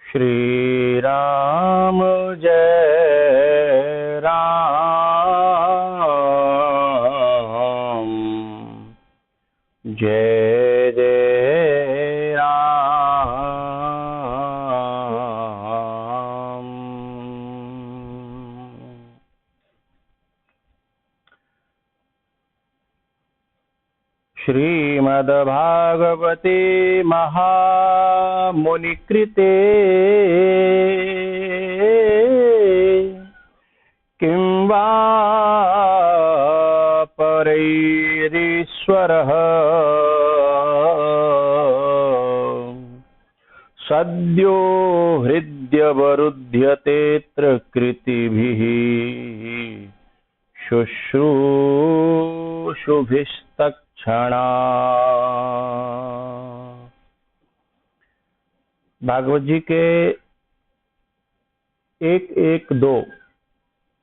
श्री राम जय राम, जय जय राम। श्रीमद्भागवते महामुनिकृते किं वा परैरीश्वरः सद्यो हृद्यवरुध्यतेऽत्र कृतिभिः शुश्रूषुभिस्तक्षणा। भागवत जी के 1-1-2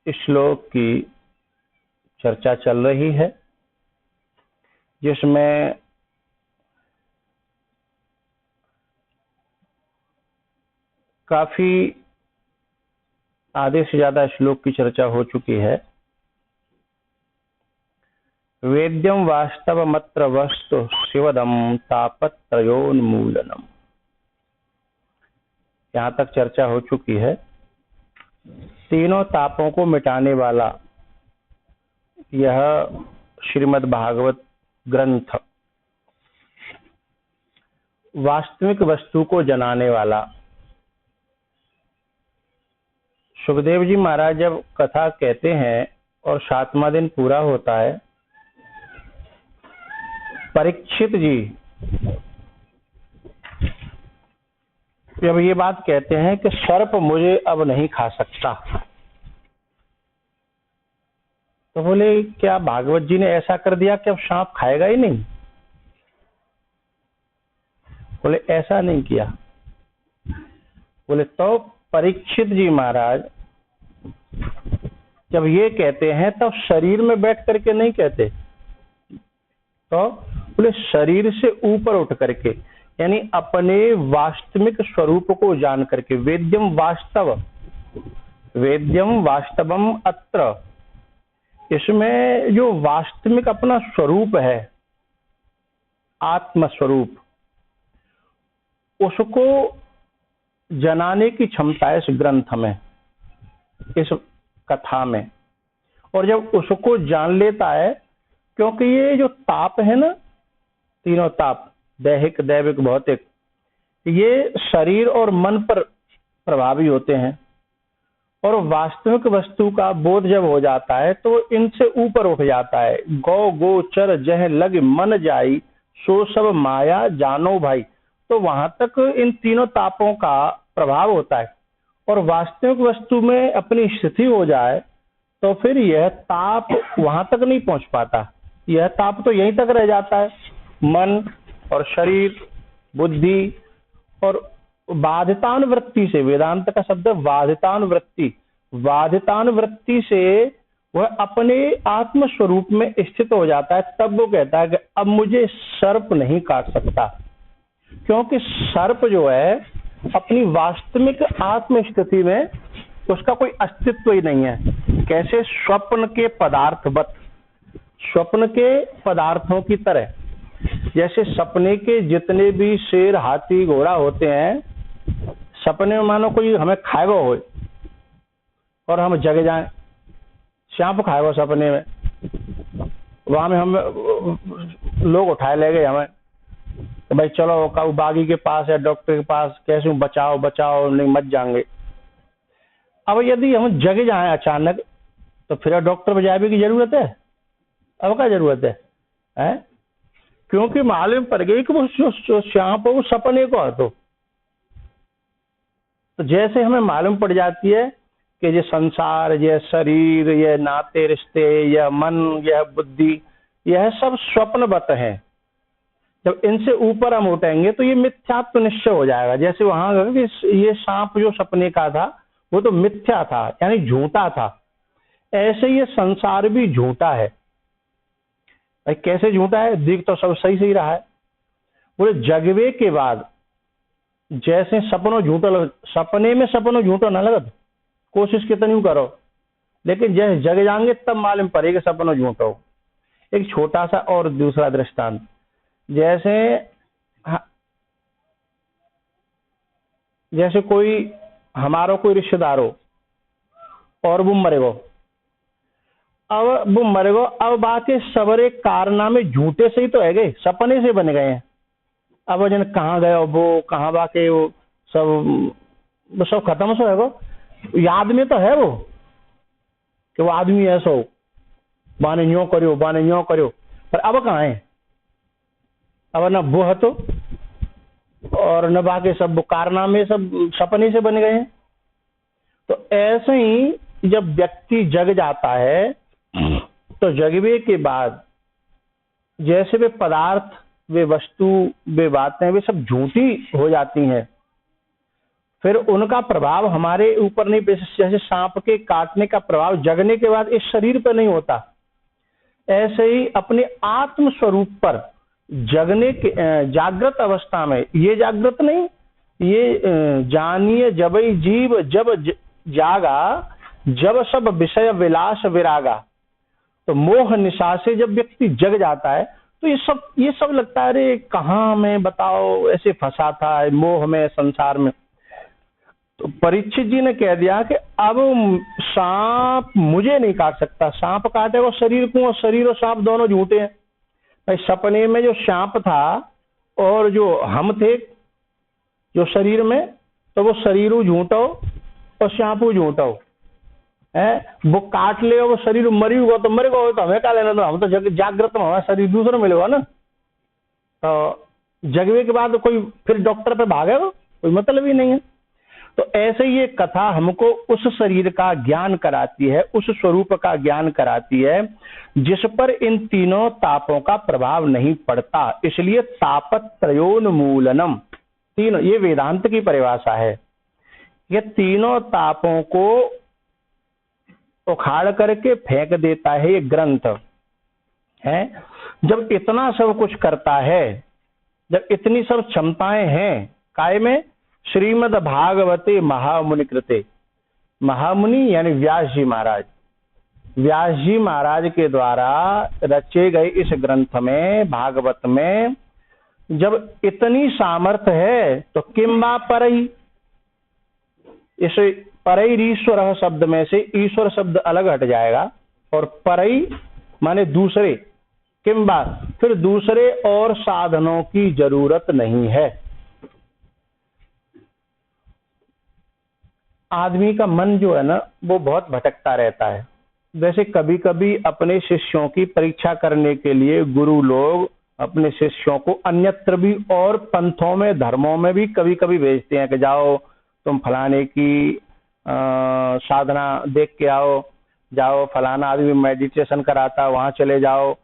श्लोक की चर्चा चल रही है, जिसमें काफी आधे से ज्यादा श्लोक की चर्चा हो चुकी है। वेद्यम वास्तवमत्र वस्तु शिवदम तापत्रयोन्मूलनम, यहाँ तक चर्चा हो चुकी है। तीनों तापों को मिटाने वाला यह श्रीमद् भागवत ग्रंथ वास्तविक वस्तु को जनाने वाला। सुखदेव जी महाराज जब कथा कहते हैं और 7वां दिन पूरा होता है, परीक्षित जी जब ये बात कहते हैं कि सर्प मुझे अब नहीं खा सकता, तो बोले क्या भागवत जी ने ऐसा कर दिया कि अब सांप खाएगा ही नहीं? बोले ऐसा नहीं किया। बोले तो परीक्षित जी महाराज जब ये कहते हैं तब शरीर में बैठ करके नहीं कहते, तो बोले शरीर से ऊपर उठ करके, यानी अपने वास्तविक स्वरूप को जान करके। वेद्यम वास्तवम अत्र, इसमें जो वास्तविक अपना स्वरूप है, आत्म स्वरूप, उसको जनाने की क्षमता है इस ग्रंथ में, इस कथा में। और जब उसको जान लेता है, क्योंकि ये जो ताप है ना, तीनों ताप, दैहिक दैविक भौतिक, ये शरीर और मन पर प्रभावी होते हैं। और वास्तविक वस्तु का बोध जब हो जाता है तो इनसे ऊपर उठ जाता है। गौ गोचर जह लग मन जाई, सो सब माया जानो भाई। तो वहां तक इन तीनों तापों का प्रभाव होता है। और वास्तविक वस्तु में अपनी स्थिति हो जाए तो फिर यह ताप वहां तक नहीं पहुंच पाता। यह ताप तो यहीं तक रह जाता है। मन और शरीर, बुद्धि और बाधितानुवृत्ति से, वेदांत का शब्द बाधितानुवृत्ति, बाधितानुवृत्ति से वह अपने आत्म स्वरूप में स्थित हो जाता है। तब वो कहता है कि अब मुझे सर्प नहीं काट सकता, क्योंकि सर्प जो है अपनी वास्तविक आत्म स्थिति में उसका कोई अस्तित्व ही नहीं है। कैसे? स्वप्न के पदार्थवत, स्वप्न के पदार्थों की तरह। जैसे सपने के जितने भी शेर, हाथी, घोड़ा होते हैं, सपने में मानो कोई हमें खाएगा हो और हम जग जाएं, सांप खाएगा सपने में, वहां में हम लोग उठाए ले गए हमें, तो भाई चलो काऊ बागी के पास या डॉक्टर के पास, कैसे बचाओ बचाओ, नहीं मत जाएंगे। अब यदि हम जग जाएं अचानक, तो फिर डॉक्टर बजाने की जरूरत है? अब क्या जरूरत है? क्योंकि मालूम पड़ गई कि वो सांप वो सपने को है। तो जैसे हमें मालूम पड़ जाती है कि ये संसार, यह शरीर, यह नाते रिश्ते, यह मन, यह बुद्धि, यह सब स्वप्नवत है। जब इनसे ऊपर हम उठेंगे तो ये मिथ्यात्व निश्चय हो जाएगा। जैसे वहां ये सांप जो सपने का था वो तो मिथ्या था, यानी झूठा था। ऐसे ये संसार भी झूठा है। भाई कैसे झूठा है? दिख तो सब सही सही रहा है। बोले जगवे के बाद जैसे सपनों झूठल सपने में सपनों झूठो ना लगत, कोशिश कितनी करो, लेकिन जैसे जग जाएंगे तब मालूम पड़ेगा सपनों झूठो। एक छोटा सा और दूसरा दृष्टांत, जैसे कोई हमारो कोई रिश्तेदार हो और वो मरेगो, अब बाकी सबरे कारनामे झूठे से ही तो है गए, सपने से बन गए हैं। अब जन कहाँ गए वो, कहाँ बाके वो सब खत्म सो है वो, याद में तो है वो कि वो आदमी ऐसा हो, बाने यूं करो, पर अब कहाँ है, अब न वो है तो और न बाकी सब कारनामे सब सपने से बन गए हैं। तो ऐसे ही जब व्यक्ति जग जाता है तो जगने के बाद जैसे वे पदार्थ, वे वस्तु, वे बातें, वे सब झूठी हो जाती हैं, फिर उनका प्रभाव हमारे ऊपर नहीं, जैसे सांप के काटने का प्रभाव जगने के बाद इस शरीर पर नहीं होता, ऐसे ही अपने आत्म स्वरूप पर जगने के जागृत अवस्था में, ये जागृत नहीं, ये जानिए जबई जीव जब जागा, जब सब विषय विलास विरागा। तो मोह निशा से जब व्यक्ति जग जाता है तो ये सब लगता है अरे कहाँ मैं बताओ ऐसे फंसा था मोह में, संसार में। तो परीक्षित जी ने कह दिया कि अब सांप मुझे नहीं काट सकता, सांप काटेगा शरीर को, और शरीर और सांप दोनों झूठे हैं। भाई सपने में जो सांप था और जो हम थे जो शरीर में, तो वो शरीर झूठो और सांप झूठो है, वो काट ले वो शरीर मरी हुआ तो मरेगा, तो हमें क्या लेना, तो हम तो जागृत में हमारा शरीर दूसरा मिलेगा ना। तो जगवे के बाद कोई फिर डॉक्टर पे भागेगा, कोई मतलब ही नहीं है। तो ऐसे ही ये कथा हमको उस शरीर का ज्ञान कराती है, उस स्वरूप का ज्ञान कराती है जिस पर इन तीनों तापों का प्रभाव नहीं पड़ता। इसलिए तापत्रयोन्मूलनम, तीनों, ये वेदांत की परिभाषा है, ये तीनों तापों को उखाड़ करके फेंक देता है ये ग्रंथ है। जब इतना सब कुछ करता है, जब इतनी सब क्षमताएं हैं काय में, श्रीमद् भागवते महामुनि कृते, महामुनि यानी व्यास जी महाराज, व्यास जी महाराज के द्वारा रचे गए इस ग्रंथ में, भागवत में जब इतनी सामर्थ्य है तो किम वा परई, इस परई ईश्वर शब्द में से ईश्वर शब्द अलग हट जाएगा और परई माने दूसरे, किम वा फिर दूसरे और साधनों की जरूरत नहीं है। आदमी का मन जो है ना वो बहुत भटकता रहता है। वैसे कभी कभी अपने शिष्यों की परीक्षा करने के लिए गुरु लोग अपने शिष्यों को अन्यत्र भी और पंथों में, धर्मों में भी कभी कभी भेजते हैं कि जाओ तुम फलाने की साधना देख के आओ, जाओ फलाना आदमी मेडिटेशन कराता वहां चले जाओ।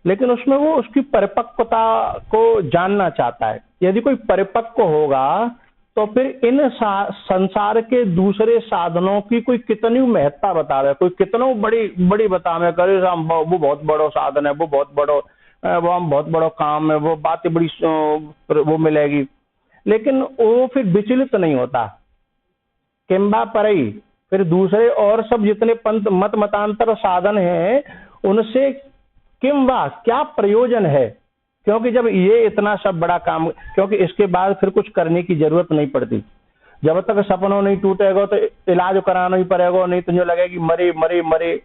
लेकिन उसमें वो उसकी परिपक्वता को जानना चाहता है। यदि कोई परिपक्व होगा तो फिर इन संसार के दूसरे साधनों की कोई कितनी महत्ता बतावे, कोई कितनों बड़ी बतावे, करे वो बहुत बड़ो साधन है, वो बहुत बड़ो काम है, वो बातें बड़ी वो मिलेगी, लेकिन वो फिर विचलित नहीं होता। किंबा परई, फिर दूसरे और सब जितने पंथ मत मतांतर साधन हैं उनसे किंबा क्या प्रयोजन है, क्योंकि जब ये इतना सब बड़ा काम, क्योंकि इसके बाद फिर कुछ करने की जरूरत नहीं पड़ती। जब तक सपनों नहीं टूटेगा तो इलाज कराना ही पड़ेगा, नहीं तो जो लगेगी मरे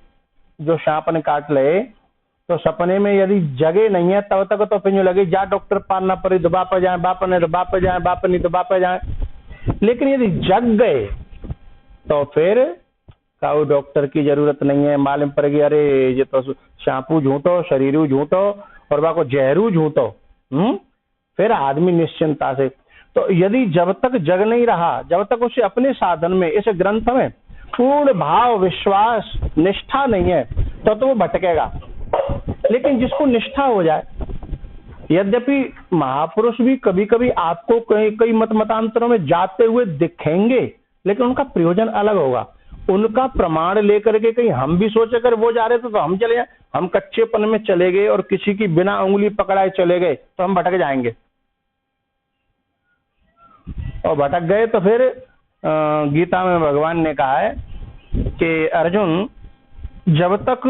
जो सांप ने काट ले, तो सपने में यदि जगे नहीं है तब तक तो फिर जो लगे जा डॉक्टर पालना पड़े, दबा पे जाए, बाप नहीं तो बाप जाए। लेकिन यदि जग गए तो फिर काऊ डॉक्टर की जरूरत नहीं है, मालूम पड़ेगी अरे ये तो सांपू झूठो, शरीरू झूठो और बाको जहरू झूठो। फिर आदमी निश्चिंता से, तो यदि जब तक जग नहीं रहा, जब तक उसे अपने साधन में, इस ग्रंथ में पूर्ण भाव, विश्वास, निष्ठा नहीं है तो वो भटकेगा। लेकिन जिसको निष्ठा हो जाए, यद्यपि महापुरुष भी कभी कभी आपको कई मत मतांतरों में जाते हुए दिखेंगे, लेकिन उनका प्रयोजन अलग होगा। उनका प्रमाण लेकर के कहीं हम भी सोचे कर वो जा रहे थे तो हम चले जाए, हम कच्चेपन में चले गए और किसी की बिना उंगली पकड़ाए चले गए तो हम भटक जाएंगे। और भटक गए तो फिर गीता में भगवान ने कहा है कि अर्जुन, जब तक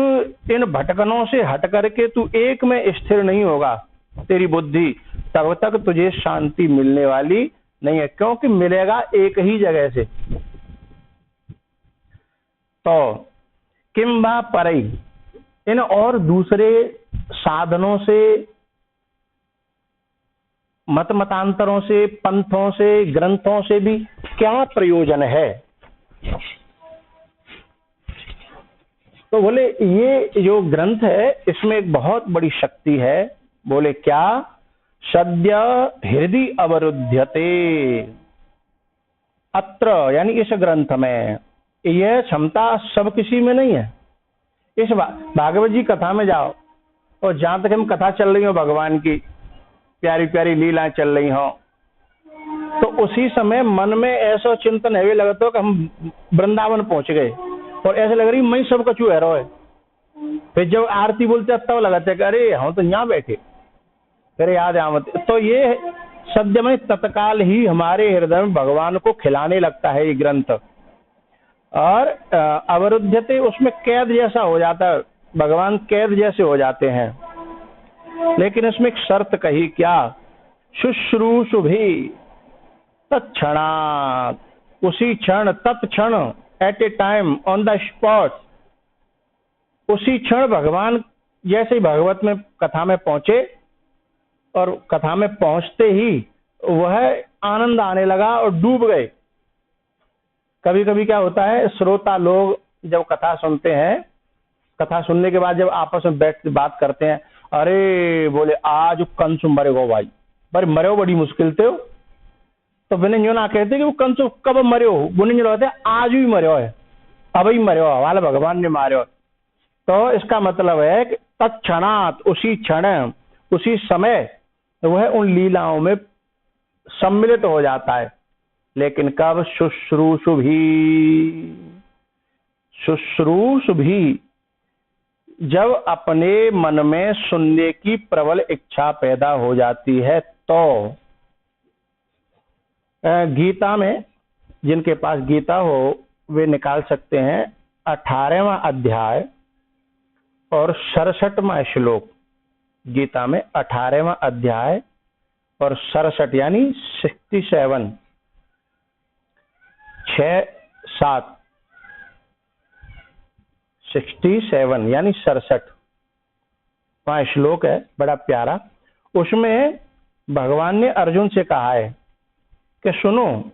इन भटकनों से हट करके तू एक में स्थिर नहीं होगा तेरी बुद्धि, तब तक तुझे शांति मिलने वाली नहीं है, क्योंकि मिलेगा एक ही जगह से। तो किम वा परई, इन और दूसरे साधनों से, मत मतांतरों से, पंथों से, ग्रंथों से भी क्या प्रयोजन है? तो बोले ये जो ग्रंथ है इसमें एक बहुत बड़ी शक्ति है। बोले क्या? सद्य हृदय अवरुध्यते अत्र, यानी इस ग्रंथ में यह क्षमता सब किसी में नहीं है। इस भागवत जी कथा में जाओ और जहां तक हम कथा चल रही हो भगवान की, प्यारी प्यारी लीलाएं चल रही हो, तो उसी समय मन में ऐसा चिंतन है लगता हो कि हम वृंदावन पहुंच गए, और ऐसे लग रही मैं सब कछु है। फिर जब आरती बोलते तब लगाते कि अरे हम तो यहाँ बैठे, फिर याद आमत। तो ये सद्य में तत्काल ही हमारे हृदय में भगवान को खिलाने लगता है ये ग्रंथ। और अवरुद्धते, उसमें कैद जैसा हो जाता है, भगवान कैद जैसे हो जाते हैं। लेकिन इसमें एक शर्त कही, क्या? शुश्रूषुभि तत्क्षणात्, उसी क्षण, तत्क्षण, at a time, on the spot, उसी क्षण भगवान जैसे ही भागवत में कथा में पहुंचे और कथा में पहुंचते ही वह आनंद आने लगा और डूब गए। कभी कभी क्या होता है, श्रोता लोग जब कथा सुनते हैं, कथा सुनने के बाद जब आपस में बैठ के बात करते हैं, अरे बोले आज कंस मरेगो भाई, पर मरे बड़ी मुश्किल थे। तो बिना यूं ना कहते कि वो कंस कब मरे, बुने रहते आज भी मरे है, अब ही मरे वाला भगवान ने मारे। तो इसका मतलब है कि तत्क्षणात्, उसी क्षण, उसी समय वह उन लीलाओं में सम्मिलित हो जाता है। लेकिन कब? शुश्रूषुभि, शुश्रूषुभि, जब अपने मन में सुनने की प्रबल इच्छा पैदा हो जाती है। तो गीता में, जिनके पास गीता हो वे निकाल सकते हैं 18वां अध्याय और 67वां श्लोक। गीता में 18वां अध्याय और 67 यानी 67, 6-7, 67 यानी 67वां श्लोक है, बड़ा प्यारा। उसमें भगवान ने अर्जुन से कहा है कि सुनो,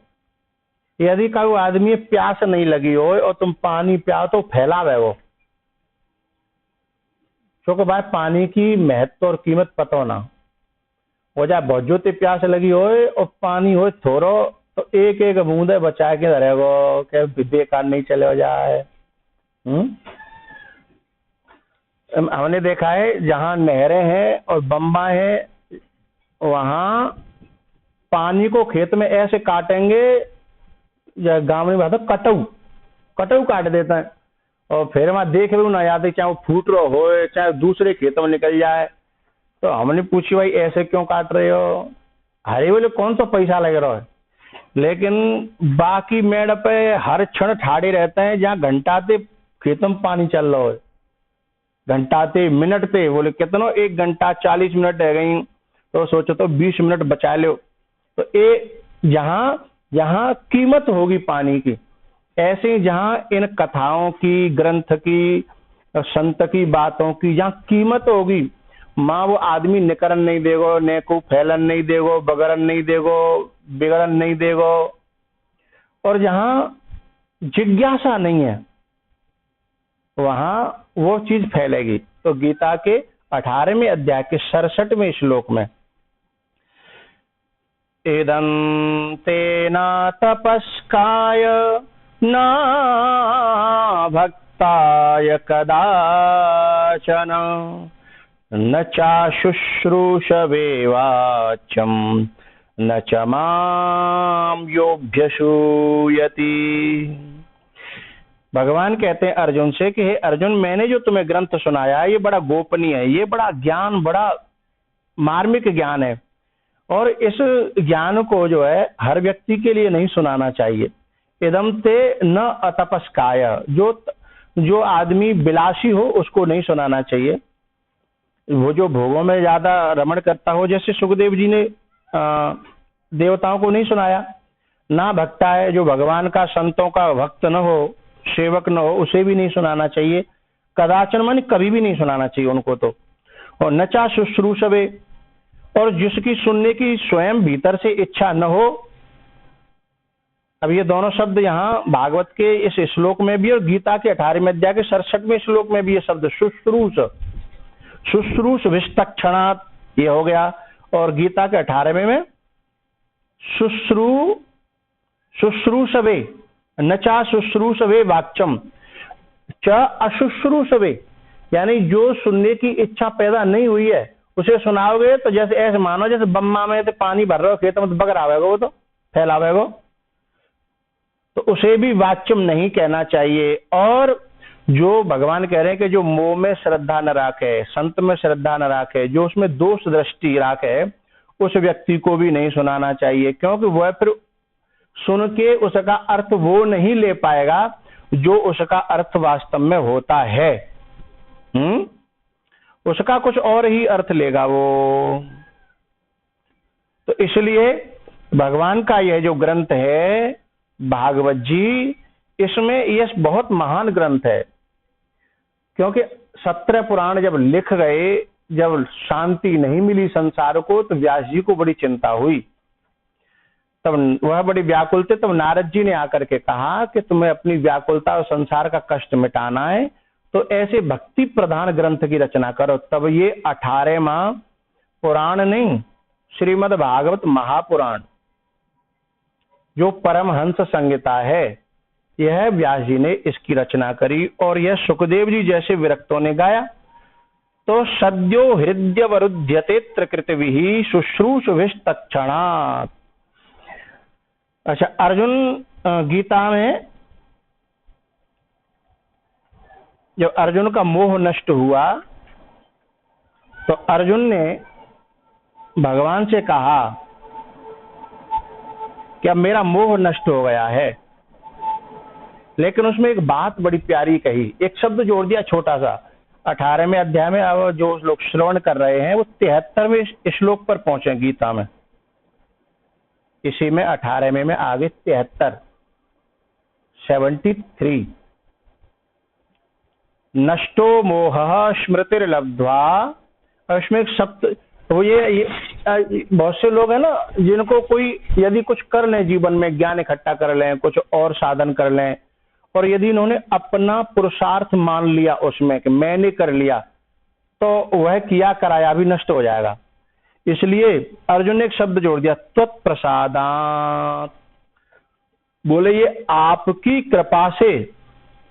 यदि कोई आदमी प्यास नहीं लगी हो और तुम पानी पियाओ तो फैलावे वो, क्योंकि भाई पानी की महत्व और कीमत पता होना हो जाए। बहुत जोते प्यास लगी हो और पानी हो थोड़ो तो एक एक बूंदे बचा के रहेगो कि बेकार नहीं चले हो जाए। हमने देखा है जहां नहरें हैं और बम्बा है, वहां पानी को खेत में ऐसे काटेंगे, गांव में बात कटऊ काट देता है, और फिर वहां देख भी ना याद है, चाहे वो फूट रहा हो चाहे दूसरे खेतों में निकल जाए। तो हमने पूछी भाई ऐसे क्यों काट रहे हो? हरे बोले कौन सा पैसा लग रहा है। लेकिन बाकी मेड़ पे हर क्षण ठाड़े रहते हैं, जहाँ घंटाते खेतों में पानी चल रहा है, घंटाते मिनटते, बोले कितनो 1 घंटा 40 मिनट रह गई, तो सोचो तो 20 मिनट बचा लो। तो ये जहाँ कीमत होगी पानी की, ऐसे जहां इन कथाओं की, ग्रंथ की, संत की बातों की जहाँ कीमत होगी, माँ वो आदमी निकरन नहीं देगो, ने को फैलन नहीं देगो, बगरन नहीं देगो, बिगड़न नहीं देगो, और जहाँ जिज्ञासा नहीं है वहां वो चीज फैलेगी। तो गीता के 18वें अध्याय के 67वें श्लोक में, इदं तेना तपस्काय ना भक्ताय कदाचन न चाशुश्रूषवे वाच्यं न च मां योऽभ्यसूयति। भगवान कहते हैं अर्जुन से कि हे अर्जुन, मैंने जो तुम्हें ग्रंथ सुनाया है ये बड़ा गोपनीय है, ये बड़ा ज्ञान, बड़ा मार्मिक ज्ञान है, और इस ज्ञान को जो है हर व्यक्ति के लिए नहीं सुनाना चाहिए। इदम ते न अतपस्काय, जो आदमी विलासी हो उसको नहीं सुनाना चाहिए। वो जो भोगों में ज्यादा रमण करता हो, जैसे सुखदेव जी ने देवताओं को नहीं सुनाया। ना भक्ता है, जो भगवान का संतों का भक्त न हो, सेवक न हो, उसे भी नहीं सुनाना चाहिए। कदाचन मन कभी भी नहीं सुनाना चाहिए उनको तो। और नचा शुश्रूषवे, और जिसकी सुनने की स्वयं भीतर से इच्छा न हो। अब ये दोनों शब्द यहाँ भागवत के इस श्लोक में भी और गीता के 18वें अध्याय के 67वें श्लोक में भी ये शब्द शुश्रूष विस्तक्षणात् ये हो गया, और गीता के 18वें में शुश्रूषवे नचा शुश्रूषवे वाक्यम च अशुश्रूषवे, यानी जो सुनने की इच्छा पैदा नहीं हुई है उसे सुनाओगे तो जैसे ऐसे मानो जैसे बम्मा में तो पानी भर रहे हो खेत में तो बगर आवेगा, वो तो फैलावेगा, तो उसे भी वाच्यम नहीं कहना चाहिए। और जो भगवान कह रहे हैं कि जो मोह में श्रद्धा न राखे, संत में श्रद्धा न राखे, जो उसमें दोष दृष्टि राखे, उस व्यक्ति को भी नहीं सुनाना चाहिए, क्योंकि वह फिर सुन के उसका अर्थ वो नहीं ले पाएगा जो उसका अर्थ वास्तव में होता है। उसका कुछ और ही अर्थ लेगा वो। तो इसलिए भगवान का यह जो ग्रंथ है भागवत जी, इसमें यह बहुत महान ग्रंथ है, क्योंकि 17 पुराण जब लिख गए, जब शांति नहीं मिली संसार को, तो व्यास जी को बड़ी चिंता हुई, तब वह बड़ी व्याकुल थे। तब नारद जी ने आकर के कहा कि तुम्हें अपनी व्याकुलता और संसार का कष्ट मिटाना है तो ऐसे भक्ति प्रधान ग्रंथ की रचना करो। तब ये 18वां पुराण नहीं, श्रीमद् भागवत महापुराण जो परमहंस संहिता है, यह व्यास जी ने इसकी रचना करी। और यह सुखदेव जी जैसे विरक्तों ने गाया। तो सद्यो हृदय वरुध्यते त्रिकृतविहि शुश्रूषुभिस्तक्षणात्। अच्छा, अर्जुन गीता में जब अर्जुन का मोह नष्ट हुआ तो अर्जुन ने भगवान से कहा कि अब मेरा मोह नष्ट हो गया है, लेकिन उसमें एक बात बड़ी प्यारी कही, एक शब्द जोड़ दिया छोटा सा। 18वें अध्याय में अब जो लोग श्रवण कर रहे हैं वो 73वें श्लोक पर पहुंचे गीता में। इसी में 18वें में आगे 73 नष्टो मोह स्मृतिर्लब्ध्वा। इसमें एक शब्द तो ये बहुत से लोग हैं ना, जिनको कोई यदि कुछ कर लें जीवन में, ज्ञान इकट्ठा कर लें, कुछ और साधन कर लें, और यदि इन्होंने अपना पुरुषार्थ मान लिया उसमें कि मैंने कर लिया, तो वह किया कराया भी नष्ट हो जाएगा। इसलिए अर्जुन ने एक शब्द जोड़ दिया, त्वत्प्रसादात्। बोले ये आपकी कृपा से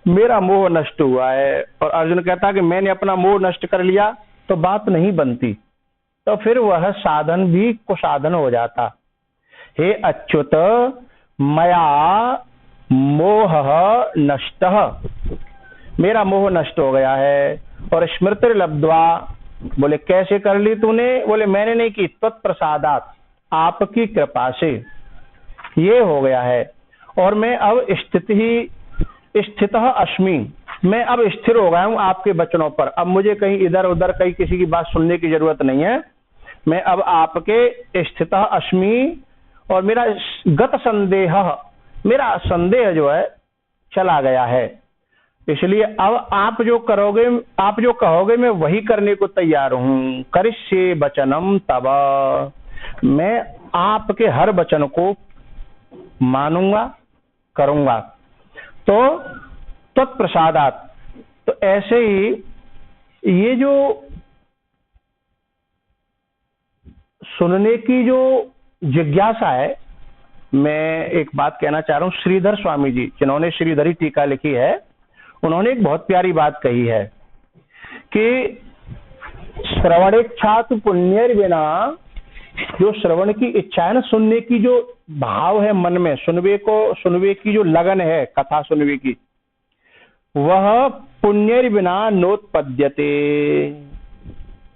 मेरा मोह नष्ट हुआ है। और अर्जुन कहता कि मैंने अपना मोह नष्ट कर लिया तो बात नहीं बनती, तो फिर वह साधन भी कुसाधन हो जाता। हे अच्युत मया मोह नष्ट, मेरा मोह नष्ट हो गया है। और स्मृतिर्लब्ध्वा, बोले कैसे कर ली तूने? बोले मैंने नहीं की, तत्प्रसादात्, आपकी कृपा से ये हो गया है। और मैं अब स्थितः अस्मि, मैं अब स्थिर हो गया हूं आपके वचनों पर। अब मुझे कहीं इधर उधर कहीं किसी की बात सुनने की जरूरत नहीं है। मैं अब आपके स्थितः अस्मि, और मेरा गत संदेह, मेरा संदेह जो है चला गया है। इसलिए अब आप जो करोगे, आप जो कहोगे मैं वही करने को तैयार हूं। करिष्ये वचनम तव, मैं आपके हर वचन को मानूंगा, करूंगा। तो तत्प्रसादात्, तो ऐसे ही ये जो सुनने की जो जिज्ञासा है, मैं एक बात कहना चाह रहा हूं। श्रीधर स्वामी जी, जिन्होंने श्रीधरी टीका लिखी है, उन्होंने एक बहुत प्यारी बात कही है कि श्रवणेच्छा तो पुण्यर बिना, जो श्रवण की इच्छा है ना, सुनने की जो भाव है मन में, सुनवे की जो लगन है कथा सुनवे की, वह पुण्यर बिना नोत्पद्यते।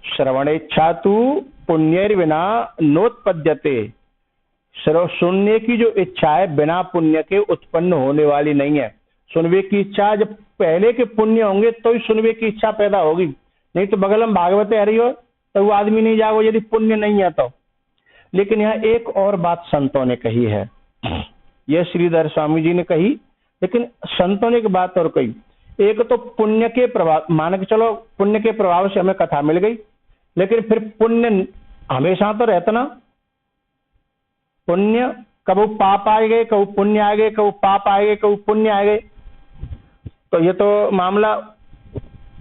श्रवणेच्छा तु पुण्येर विना नोत्पद्यते। सिर्फ सुनने की जो इच्छा है बिना पुण्य के उत्पन्न होने वाली नहीं है। सुनने की इच्छा जब पहले के पुण्य होंगे तो ही सुनने की इच्छा पैदा होगी, नहीं तो बगल में भागवत हरी हो तो वो आदमी नहीं जागो यदि पुण्य नहीं है तो। लेकिन यहाँ एक और बात संतों ने कही है, यह श्रीधर स्वामी जी ने कही, लेकिन संतों ने एक बात और कही। एक तो पुण्य के प्रभाव, मान के चलो पुण्य के प्रभाव से हमें कथा मिल गई, लेकिन फिर पुण्य हमेशा तो रहता ना। पुण्य कब पाप आए गए, कब पुण्य आ गए, कब पाप आए गए, कब पुण्य आ गए, तो ये तो मामला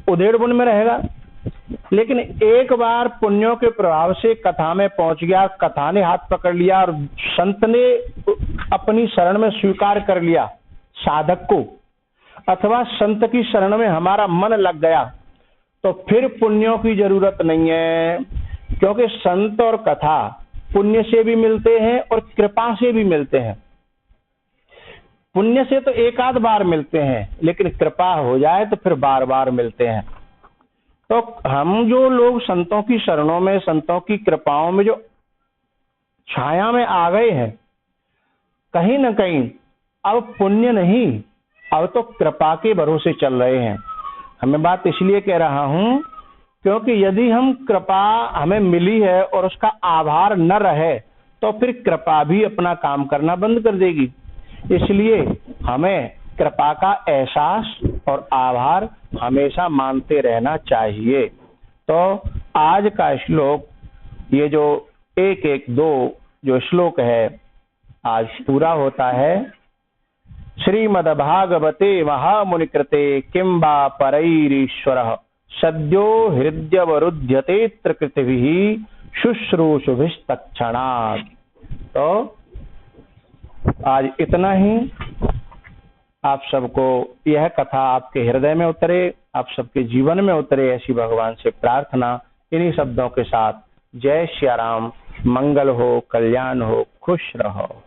उधेड़ बुन में रहेगा। लेकिन एक बार पुण्यों के प्रभाव से कथा में पहुंच गया, कथा ने हाथ पकड़ लिया और संत ने अपनी शरण में स्वीकार कर लिया साधक को, अथवा संत की शरण में हमारा मन लग गया, तो फिर पुण्यों की जरूरत नहीं है। क्योंकि संत और कथा पुण्य से भी मिलते हैं और कृपा से भी मिलते हैं। पुण्य से तो एक आध बार मिलते हैं, लेकिन कृपा हो जाए तो फिर बार बार मिलते हैं। तो हम जो लोग संतों की शरणों में, संतों की कृपाओं में जो छाया में आ गए हैं, कहीं न कहीं अब पुण्य नहीं, अब तो कृपा के भरोसे चल रहे हैं। हमें बात इसलिए कह रहा हूं क्योंकि यदि हम कृपा हमें मिली है और उसका आभार न रहे तो फिर कृपा भी अपना काम करना बंद कर देगी। इसलिए हमें कृपा का एहसास और आभार हमेशा मानते रहना चाहिए। तो आज का श्लोक, ये जो 1-1-2 जो श्लोक है, आज पूरा होता है। श्रीमद्भागवते महामुनिकृते किं वा परैरीश्वरः सद्यो हृद्यवरुध्यते त्रिकृतिभिः शुश्रूषुभिस्तत्क्षणात्। तो आज इतना ही। आप सबको यह कथा आपके हृदय में उतरे, आप सबके जीवन में उतरे, ऐसी भगवान से प्रार्थना। इन्हीं शब्दों के साथ जय श्री राम, मंगल हो, कल्याण हो, खुश रहो।